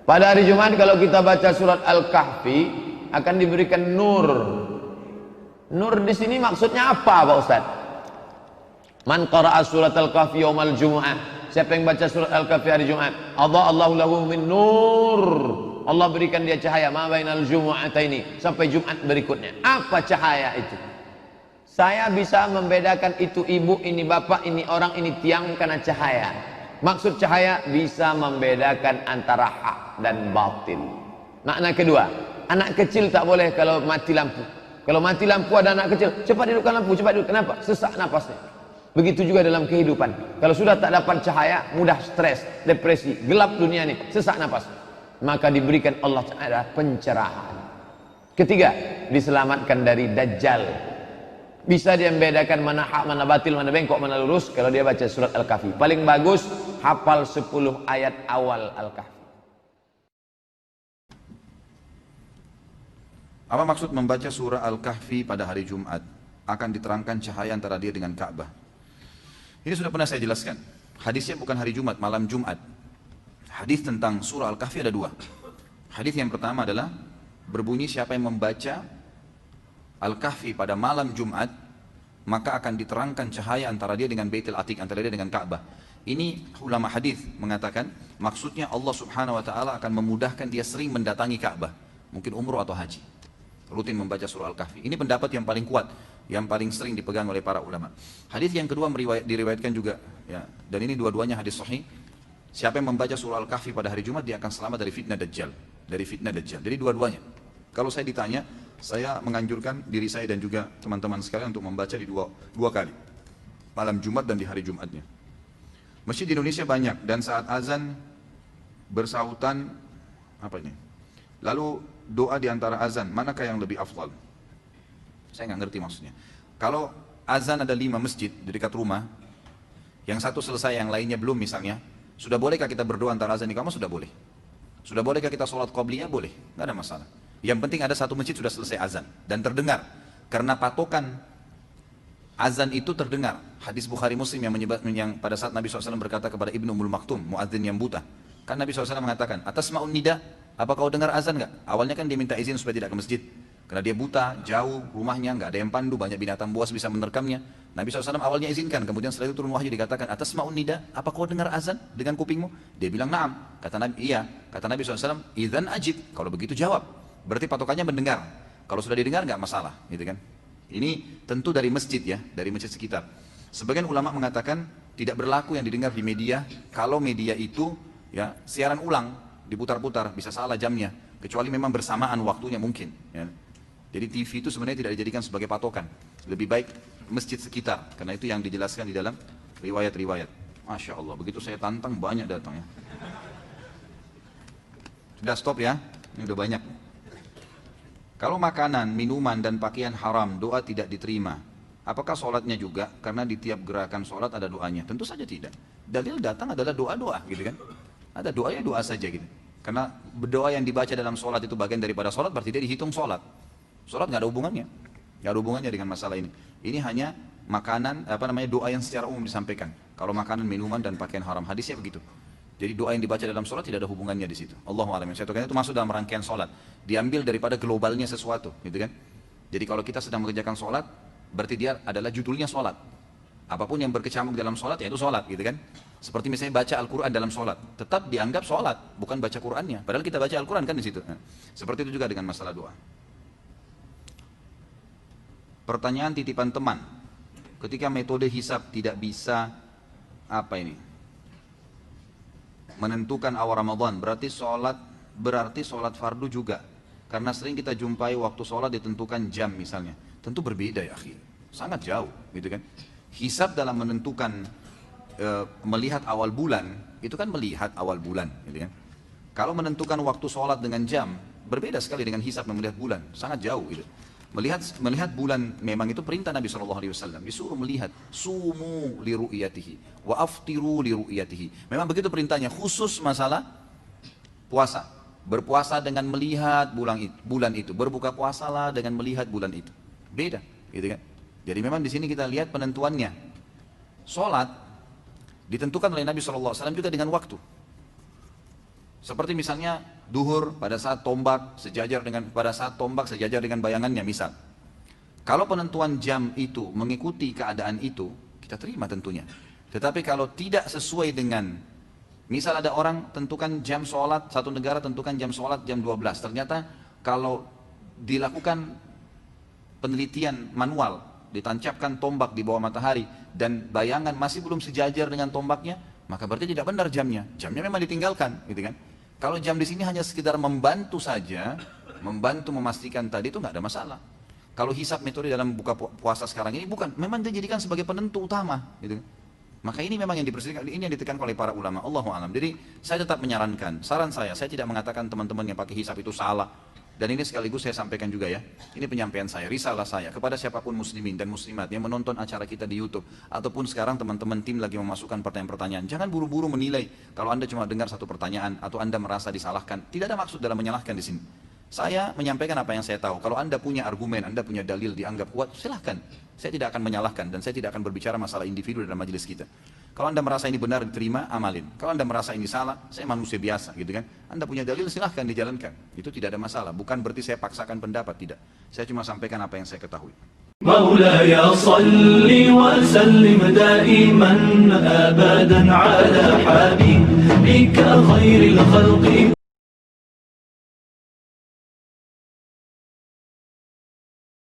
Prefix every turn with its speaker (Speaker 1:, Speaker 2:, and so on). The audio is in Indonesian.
Speaker 1: Pada hari Jumat kalau kita baca surat Al-Kahfi akan diberikan nur. Nur di sini maksudnya apa Pak Ustaz? Man qara'a surat Al-Kahfi yaumal Jumu'ah. Siapa yang baca surat Al-Kahfi hari Jumat, Allahu lahu min nur. Allah berikan dia cahaya ma bainal jumu'ataini, sampai Jumat berikutnya. Apa cahaya itu? Saya bisa membedakan itu ibu, ini bapak, ini orang, ini tiang karena cahaya. Maksud cahaya bisa membedakan antara hak dan batil. Makna kedua, anak kecil tak boleh kalau mati lampu. Kalau mati lampu ada anak kecil, cepat hidupkan lampu, cepat hidupkan. Kenapa? Sesak napasnya. Begitu juga dalam kehidupan. Kalau sudah tak dapat cahaya, mudah stres, depresi, gelap dunia ini, sesak napas. Maka diberikan Allah Ta'ala pencerahan. Ketiga, diselamatkan dari Dajjal. Bisa dia membedakan mana hak, mana batil, mana bengkok, mana lurus kalau dia baca surat Al-Kahfi. Paling bagus hafal 10 ayat awal Al-Kahfi.
Speaker 2: Apa maksud membaca surah Al-Kahfi pada hari Jumat? Akan diterangkan cahaya antara dia dengan Ka'bah. Ini sudah pernah saya jelaskan. Hadisnya bukan hari Jumat, malam Jumat. Hadis tentang surah Al-Kahfi ada dua. Hadis yang pertama adalah berbunyi siapa yang membaca Al-Kahfi pada malam Jumat, maka akan diterangkan cahaya antara dia dengan Baitul Atiq, antara dia dengan Ka'bah. Ini ulama hadis mengatakan maksudnya Allah Subhanahu wa taala akan memudahkan dia sering mendatangi Ka'bah, mungkin umroh atau haji. Rutin membaca surah Al-Kahfi. Ini pendapat yang paling kuat, yang paling sering dipegang oleh para ulama. Hadis yang kedua diriwayatkan juga, ya, dan ini dua-duanya hadis sahih. Siapa yang membaca surah Al-Kahfi pada hari Jumat, dia akan selamat dari fitnah Dajjal, dari fitnah Dajjal. Jadi dua-duanya. Kalau saya ditanya, saya menganjurkan diri saya dan juga teman-teman sekalian untuk membaca di dua kali, malam Jumat dan di hari Jumatnya. Masjid di Indonesia banyak, dan saat azan bersautan apa ini? Lalu doa di antara azan, manakah yang lebih afdal? Saya nggak ngerti maksudnya. Kalau azan ada 5 masjid di dekat rumah, yang satu selesai, yang lainnya belum misalnya, sudah bolehkah kita berdoa antara azan iqamah? Sudah boleh. Sudah bolehkah kita sholat qobliyah? Boleh, nggak ada masalah. Yang penting ada satu masjid sudah selesai azan dan terdengar. Karena patokan azan itu terdengar. Hadis Bukhari Muslim yang pada saat Nabi SAW berkata kepada Ibnu Ummul Maktum, muadzin yang buta. Kan Nabi SAW mengatakan, atas ma'un nida, apa kau dengar azan nggak? Awalnya kan dia minta izin supaya tidak ke masjid. Karena dia buta, jauh rumahnya, nggak ada yang pandu, banyak binatang buas bisa menerkamnya. Nabi SAW awalnya izinkan, kemudian setelah itu turun wahyu dikatakan, atas ma'un nida, apa kau dengar azan dengan kupingmu? Dia bilang, na'am. Kata Nabi, iya. Kata Nabi SAW, idzan ajib. Kalau begitu jawab. Berarti patokannya mendengar. Kalau sudah didengar nggak masalah, gitu kan? Ini tentu dari masjid ya, dari masjid sekitar. Sebagian ulama mengatakan tidak berlaku yang didengar di media kalau media itu ya siaran ulang, diputar-putar, bisa salah jamnya, kecuali memang bersamaan waktunya mungkin. Ya. Jadi TV itu sebenarnya tidak dijadikan sebagai patokan. Lebih baik masjid sekitar, karena itu yang dijelaskan di dalam riwayat-riwayat. Masya Allah, begitu saya tantang banyak datang ya. Sudah stop ya, ini udah banyak. Kalau makanan, minuman, dan pakaian haram, doa tidak diterima. Apakah sholatnya juga? Karena di tiap gerakan sholat ada doanya. Tentu saja tidak. Dalil datang adalah doa-doa, gitu kan? Ada doa ya doa saja gitu. Karena doa yang dibaca dalam sholat itu bagian daripada sholat, berarti dia dihitung sholat. Sholat nggak ada hubungannya. Nggak ada hubungannya dengan masalah ini. Ini hanya makanan, doa yang secara umum disampaikan. Kalau makanan, minuman, dan pakaian haram, hadisnya begitu. Jadi doa yang dibaca dalam sholat tidak ada hubungannya di situ. Allahu a'lam. Saya itu masuk dalam rangkaian sholat. Diambil daripada globalnya sesuatu, gitu kan? Jadi kalau kita sedang mengerjakan sholat, berarti dia adalah judulnya sholat. Apapun yang berkecamuk dalam sholat, ya itu sholat, gitu kan? Seperti misalnya baca Al-Quran dalam sholat, tetap dianggap sholat, bukan baca Qurannya. Padahal kita baca Al-Quran kan di situ. Nah, seperti itu juga dengan masalah doa. Pertanyaan titipan teman. Ketika metode hisab tidak bisa menentukan awal Ramadan, berarti sholat fardu juga. Karena sering kita jumpai waktu sholat ditentukan jam misalnya. Tentu berbeda ya akhi, sangat jauh gitu kan. Hisab dalam menentukan melihat awal bulan, itu kan melihat awal bulan gitu kan. Kalau menentukan waktu sholat dengan jam, berbeda sekali dengan hisab melihat bulan, sangat jauh gitu. Melihat bulan memang itu perintah Nabi SAW, disuruh melihat, sumu li ru'yatihi wa aftiru li ru'yatihi. Memang begitu perintahnya, khusus masalah puasa. Berpuasa dengan melihat bulan itu, berbuka puasalah dengan melihat bulan itu. Beda, gitu kan? Jadi memang di sini kita lihat penentuannya. Sholat ditentukan oleh Nabi SAW juga dengan waktu. Seperti misalnya duhur pada saat tombak sejajar dengan bayangannya misal. Kalau penentuan jam itu mengikuti keadaan itu, kita terima tentunya. Tetapi kalau tidak sesuai dengan, misal ada orang tentukan jam sholat, satu negara tentukan jam sholat jam 12. Ternyata kalau dilakukan penelitian manual, ditancapkan tombak di bawah matahari, dan bayangan masih belum sejajar dengan tombaknya, maka berarti tidak benar jamnya. Jamnya memang ditinggalkan, gitu kan. Kalau jam di sini hanya sekedar membantu saja, membantu memastikan tadi itu nggak ada masalah. Kalau hisab metode dalam buka puasa sekarang ini bukan, memang dijadikan sebagai penentu utama, gitu. Maka ini memang yang diperselisihkan, ini yang ditekan oleh para ulama. Allahu a'lam. Jadi saya tetap menyarankan, saran saya tidak mengatakan teman-teman yang pakai hisab itu salah. Dan ini sekaligus saya sampaikan juga ya, ini penyampaian saya, risalah saya kepada siapapun muslimin dan muslimat yang menonton acara kita di YouTube, ataupun sekarang teman-teman tim lagi memasukkan pertanyaan-pertanyaan. Jangan buru-buru menilai kalau Anda cuma dengar satu pertanyaan atau Anda merasa disalahkan. Tidak ada maksud dalam menyalahkan di sini. Saya menyampaikan apa yang saya tahu. Kalau Anda punya argumen, Anda punya dalil dianggap kuat, silahkan. Saya tidak akan menyalahkan dan saya tidak akan berbicara masalah individu dalam majelis kita. Kalau Anda merasa ini benar, diterima, amalin. Kalau Anda merasa ini salah, saya manusia biasa, gitu kan. Anda punya dalil, silahkan dijalankan. Itu tidak ada masalah. Bukan berarti saya paksakan pendapat, tidak. Saya cuma sampaikan apa yang saya ketahui.
Speaker 3: مولاي صل وسلم دائما أبدا على حبيبك خير الخلق